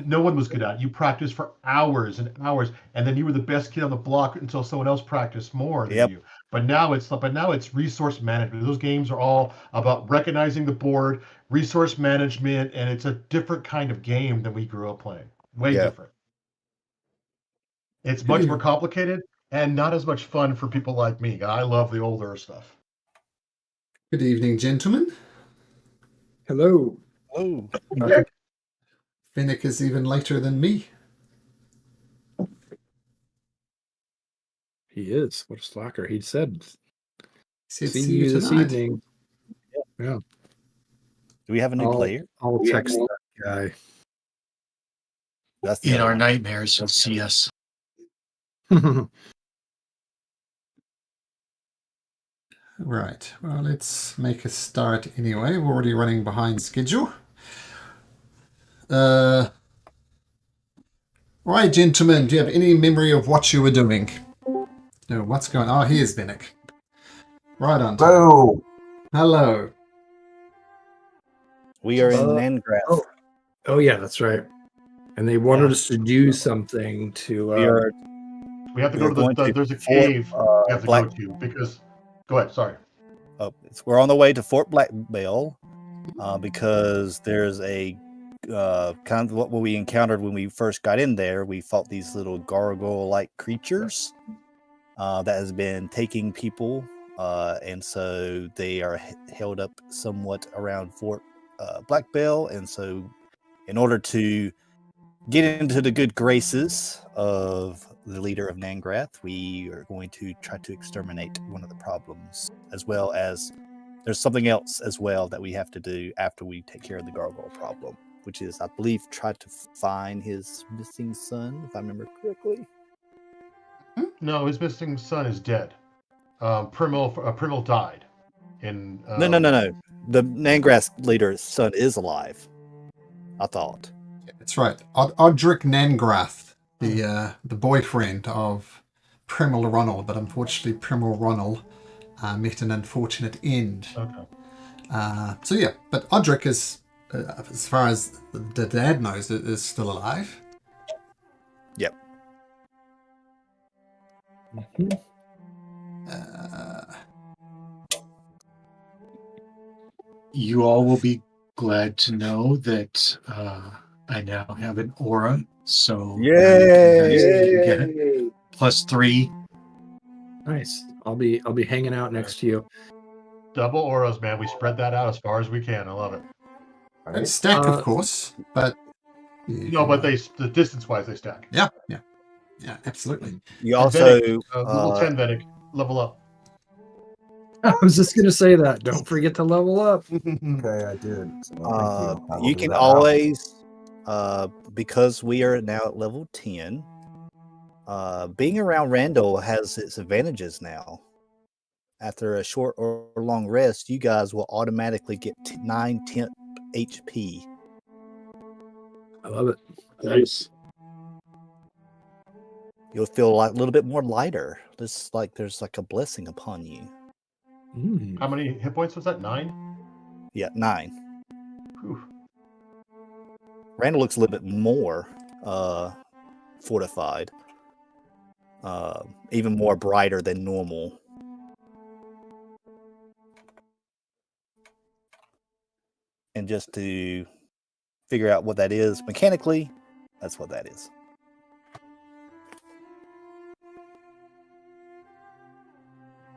no one was good at. You practiced for hours and hours, and then you were the best kid on the block until someone else practiced more than Yep. you. But now it's resource management. Those games are all about recognizing the board, resource management, and it's a different kind of game than we grew up playing. Way Yeah. different. It's much more complicated and not as much fun for people like me. I love the older stuff. Good evening, gentlemen. Hello. Oh. Finnick is even later than me. He is. What a slacker. He said, Said, see you this tonight. evening. Yeah. Do we have a new player? I'll text that guy. That's the In other our one. nightmares, you'll see us. Right. Well, let's make a start anyway. We're already running behind schedule. Right, gentlemen, do you have any memory of what you were doing? No, what's going on? Oh, here's Vinnick. Right on. Hello. Hello. We are in Nangrath. Oh, yeah, that's right. And they wanted us to do something to. We have to go to there's a cave we have to go to because. Go ahead. Sorry. We're on the way to Fort Blackbell because there's a kind of what we encountered when we first got in there. We fought these little gargoyle-like creatures that has been taking people, and so they are held up somewhat around Fort Blackbell. And so, in order to get into the good graces of the leader of Nangrath, we are going to try to exterminate one of the problems, as well as there's something else as well that we have to do after we take care of the gargoyle problem, which is, I believe, try to find his missing son, if I remember correctly. No, his missing son is dead. Primel died. No. The Nangrath leader's son is alive, I thought. That's right. Oddrick Nangrath, the boyfriend of Primel Ronald, but unfortunately Primel Ronald met an unfortunate end. Okay. So yeah, but Oddrick is, as far as the dad knows, is still alive. Yep. You all will be glad to know that I now have an aura, so Yay! Get +3. Nice. I'll be hanging out next to you. Double auras, man. We spread that out as far as we can. I love it. And stack, of course, but no, but the distance-wise they stack. Yeah, absolutely. You also level 10 Vedic, level up. I was just gonna say that. Don't forget to level up. Okay, I did. So you can always, because we are now at level 10, being around Randall has its advantages now. After a short or long rest, you guys will automatically get 9 temp HP. I love it. Nice. You'll feel like a little bit more lighter. There's like a blessing upon you. How many hit points was that? 9? Yeah, 9. Whew. Randall looks a little bit more fortified. Even more brighter than normal. And just to figure out what that is mechanically, that's what that is.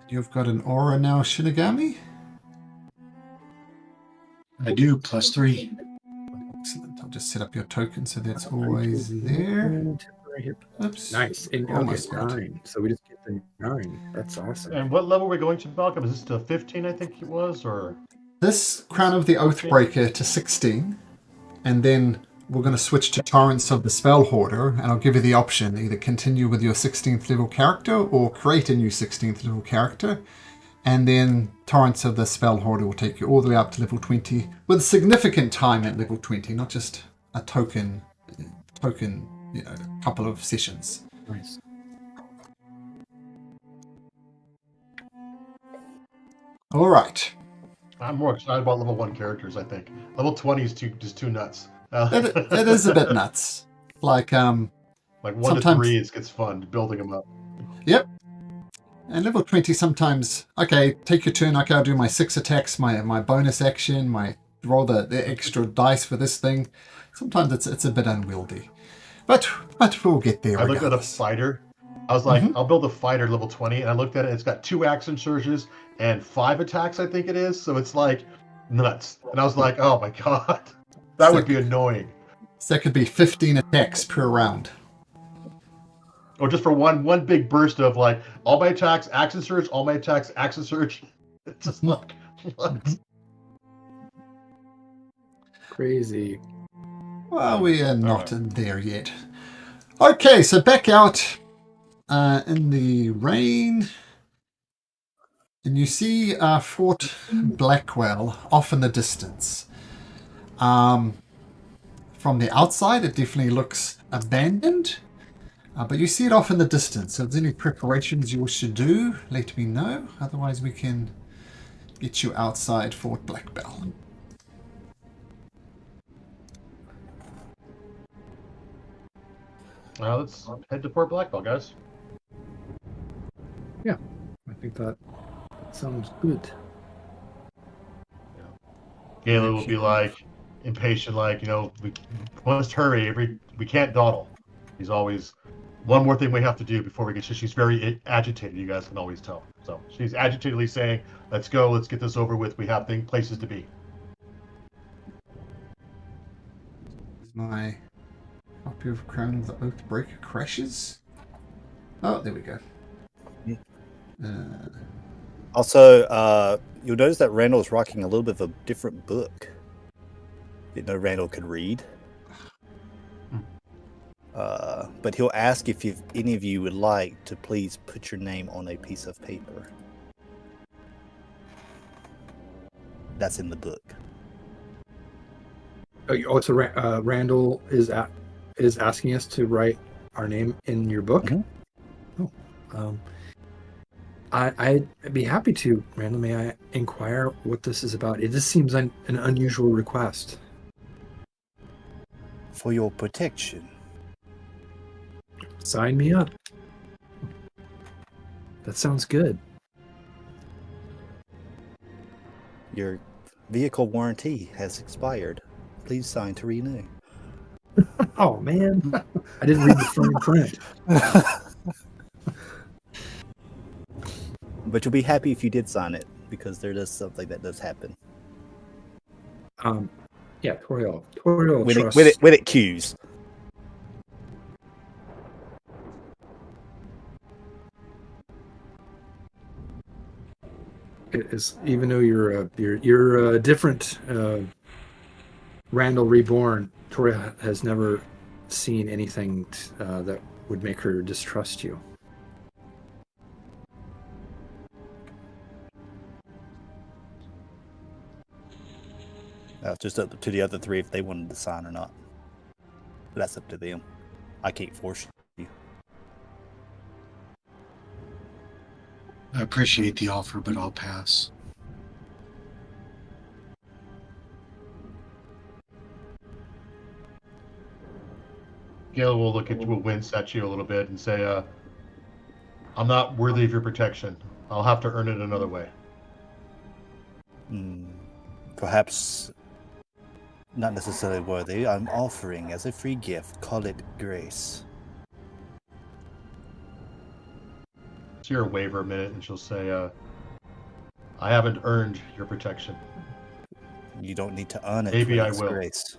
You've got an aura now, Shinigami? I do, +3. Excellent. I'll just set up your token so that's always there. Oops. Nice. And Almost got 9. So we just get the 9. That's awesome. And what level are we going to, Malcolm? Is this to 15, I think it was, or? This Crown of the Oathbreaker to 16, and then we're going to switch to Torrents of the Spell Hoarder, and I'll give you the option, either continue with your 16th level character or create a new 16th level character, and then Torrents of the Spell Hoarder will take you all the way up to level 20, with significant time at level 20, not just a token, a couple of sessions. Nice. All right. I'm more excited about level 1 characters, I think. Level 20 is just too nuts. It is a bit nuts. Like like 1 to sometimes- 3, it gets fun building them up. Yep. And level 20 sometimes, okay, take your turn, okay, I'll do my 6 attacks, my bonus action, my roll the extra dice for this thing. Sometimes it's a bit unwieldy. But we'll get there I looked at a regardless. fighter. I was like, I'll build a fighter level 20, and I looked at it. It's got 2 action surges and 5 attacks, I think it is. So it's like nuts. And I was like, oh my god, that would be annoying. So that could be 15 attacks per round. Or just for one big burst of like all my attacks, action surge, all my attacks, action surge. It's just like what? Crazy. Well, we are not in there yet. Okay, so back out in the rain. And you see Fort Blackwell off in the distance. From the outside, it definitely looks abandoned. But you see it off in the distance. So if there's any preparations you wish to do, let me know. Otherwise, we can get you outside Fort Blackbell. Well, let's head to Fort Blackbell, guys. Yeah, I think that sounds good. Galen will be like impatient, like, we must hurry. We can't dawdle. He's always one more thing we have to do before we get. She's very agitated. You guys can always tell. So she's agitatedly saying, "Let's go. Let's get this over with. We have places to be." My copy of Crown of the Oathbreaker crashes. Oh, there we go. Also, you'll notice that Randall's rocking a little bit of a different book. Didn't know Randall could read. But he'll ask if any of you would like to please put your name on a piece of paper. That's in the book. Oh, so Randall is asking us to write our name in your book. Mm-hmm. Oh, I'd be happy to. Randall, may I inquire what this is about? It just seems an unusual request. For your protection. Sign me up. That sounds good. Your vehicle warranty has expired. Please sign to renew. Oh, man. I didn't read the fine print. But you'll be happy if you did sign it, because there is something that does happen. Yeah, Toriel. Toriel When trusts... it cues. It is, even though you're a different Randall Reborn, Toriel has never seen anything that would make her distrust you. Just up to the other three if they wanted to sign or not. But that's up to them. I can't force you. I appreciate the offer, but I'll pass. Gale will wince at you a little bit and say, "I'm not worthy of your protection. I'll have to earn it another way." Perhaps not necessarily worthy. I'm offering as a free gift. Call it grace. See her waver a minute, and she'll say, "I haven't earned your protection." You don't need to earn it. Maybe for I its will. Grace.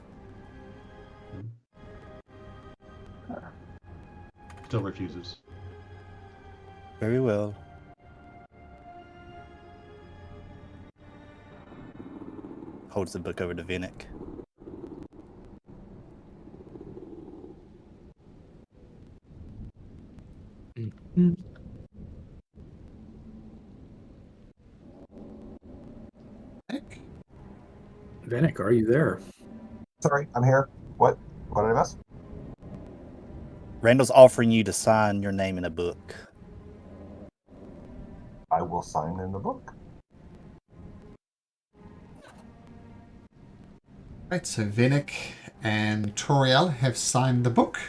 Still refuses. Very well. Holds the book over to Vinnick. Mm-hmm. Vinnick, are you there? Sorry, I'm here. What? What did I miss? Randall's offering you to sign your name in a book. I will sign in the book. Right, so Vinnick and Toriel have signed the book.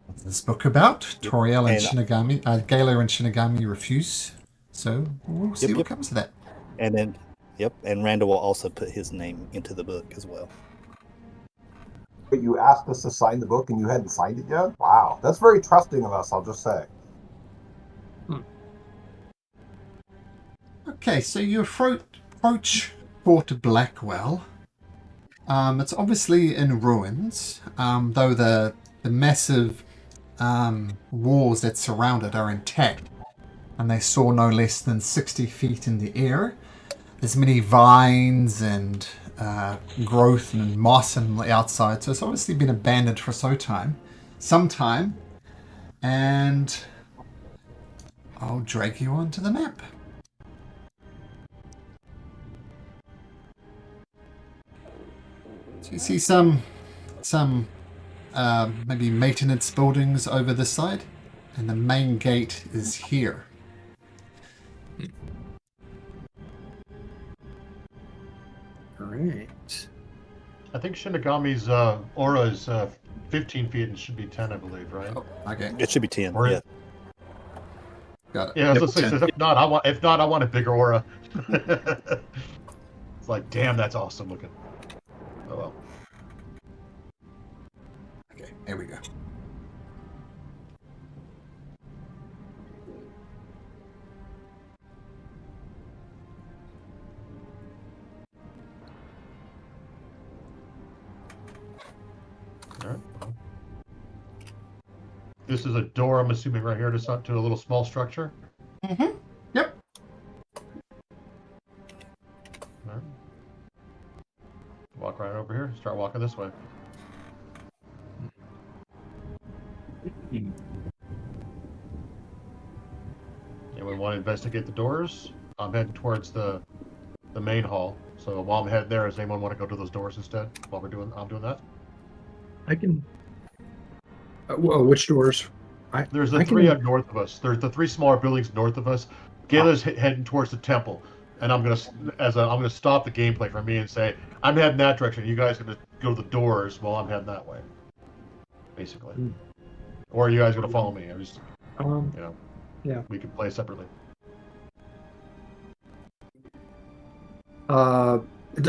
What's this book about? Toriel and Shinigami, Gala and Shinigami refuse. So we'll see what comes of that. And then, and Randall will also put his name into the book as well. But you asked us to sign the book and you hadn't signed it yet? Wow. That's very trusting of us, I'll just say. Okay, so you approach Fort Blackwell. It's obviously in ruins, though the massive walls that surround it are intact, and they soar no less than 60 feet in the air. There's many vines and growth and moss on the outside, so it's obviously been abandoned for some time, and I'll drag you onto the map. So you see some maybe maintenance buildings over this side, and the main gate is here. All right. I think Shinigami's aura is 15 feet and should be 10, I believe, right? Oh, okay. It should be 10. Or- Yeah. Got it. Yeah, let's say, if not, I want a bigger aura. It's like, damn, that's awesome looking. Oh well. Okay, here we go. All right. This is a door, I'm assuming, right here to a little small structure. Mm-hmm. Yep. All right. Walk right over here. Start walking this way. Anyone want to investigate the doors? I'm heading towards the main hall. So while I'm heading there, does anyone want to go to those doors instead? While I'm doing that. I can. Well, which doors? There's the three up north of us. There's the three smaller buildings north of us. Gala's heading towards the temple, and I'm gonna stop the gameplay for me and say I'm heading that direction. You guys gonna go to the doors while I'm heading that way, basically. Or are you guys gonna follow me? I'm just, yeah. We can play separately.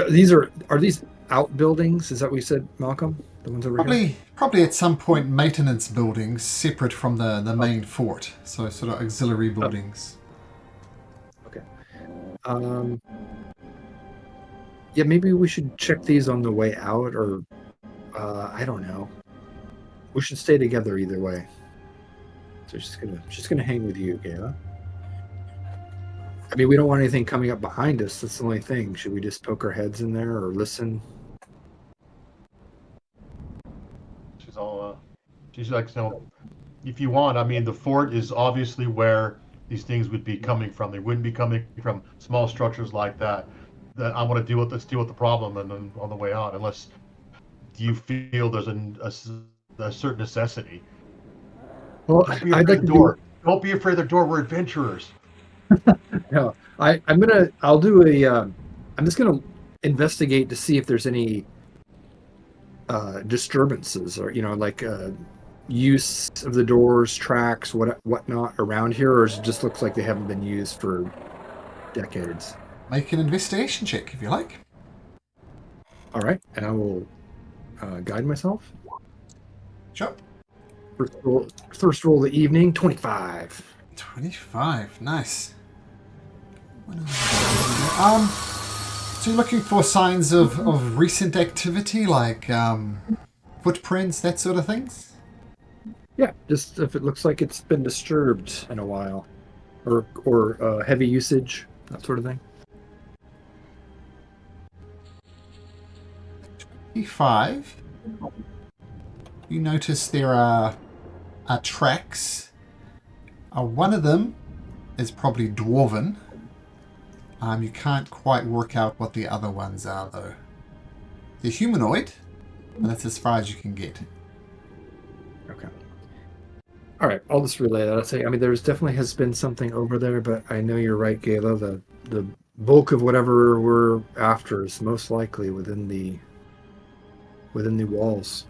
These are these outbuildings? Is that what you said, Malcolm? The ones over here? Probably at some point maintenance buildings separate from the main fort. So sort of auxiliary buildings. Okay. Yeah, maybe we should check these on the way out, or I don't know. We should stay together either way. So she's gonna hang with you, Gala. I mean, we don't want anything coming up behind us. That's the only thing. Should we just poke our heads in there or listen? She's like, so if you want, I mean, the fort is obviously where these things would be coming from. They wouldn't be coming from small structures like that. That I want to let's deal with the problem, and then on the way out, unless you feel there's a certain necessity. Well, I'd like the door. Don't be afraid of the door. We're adventurers. No, I'm just gonna investigate to see if there's any disturbances or like use of the doors, tracks, whatnot around here, or it just looks like they haven't been used for decades. Make an investigation check if you like. All right, and I will guide myself. Sure. First roll of the evening, 25. 25, nice. So you're looking for signs of recent activity, like footprints, that sort of things? Yeah, just if it looks like it's been disturbed in a while, or heavy usage, that sort of thing. 25. You notice there are tracks. One of them is probably dwarven. You can't quite work out what the other ones are, though. They're humanoid, and that's as far as you can get. Okay. All right, I'll just relay that. I'll say, I mean, there's definitely has been something over there, but I know you're right, Gala. The bulk of whatever we're after is most likely within the within the walls.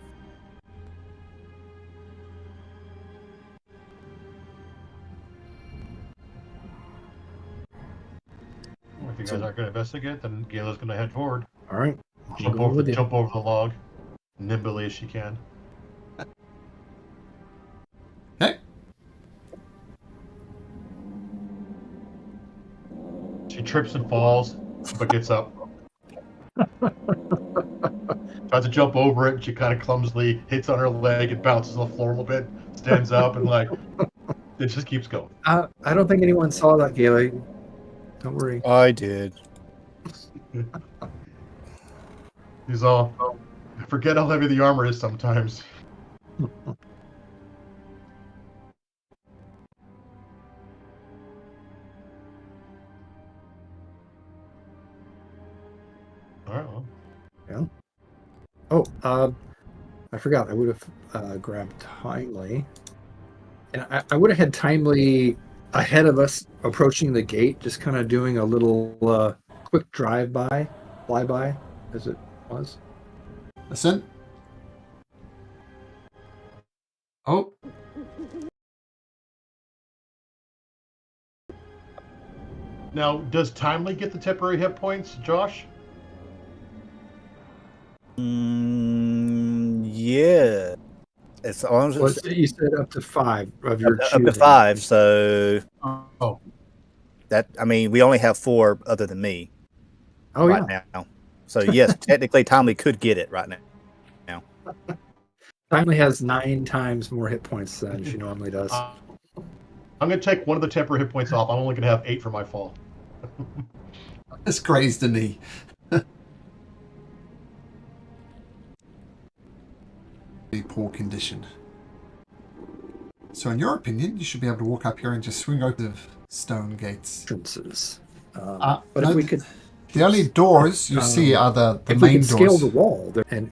If you guys aren't going to investigate, then Gayla's going to head forward. All right. I'm Jump going over, with you. jump over the log, nimbly as she can. Okay. She trips and falls, but gets up. Tries to jump over it, and she kind of clumsily hits on her leg and bounces on the floor a little bit, stands up, and like, it just keeps going. I don't think anyone saw that, Gayla. Don't worry. I did. He's all, I forget how heavy the armor is sometimes. All right, well. Yeah. Oh, I forgot. I would have grabbed Timely, and I would have had Timely ahead of us approaching the gate, just kind of doing a little quick drive-by, flyby, as it was. Listen. Oh. Now, does Timely get the temporary hit points, Josh? Yeah. As long as Well, it's you said up to 5 of your up to choosing. 5, so Oh, that, I mean, we only have 4 other than me Oh right yeah, now. So yes, technically Tommy could get it right now. Timely has 9 times more hit points than she normally does. I'm going to take one of the temporary hit points off. I'm only going to have 8 for my fall. It's grazed a knee. A poor condition. So in your opinion, you should be able to walk up here and just swing open the stone gates. Entrances. But But if we could The only doors you see are the if we main could scale doors. the wall and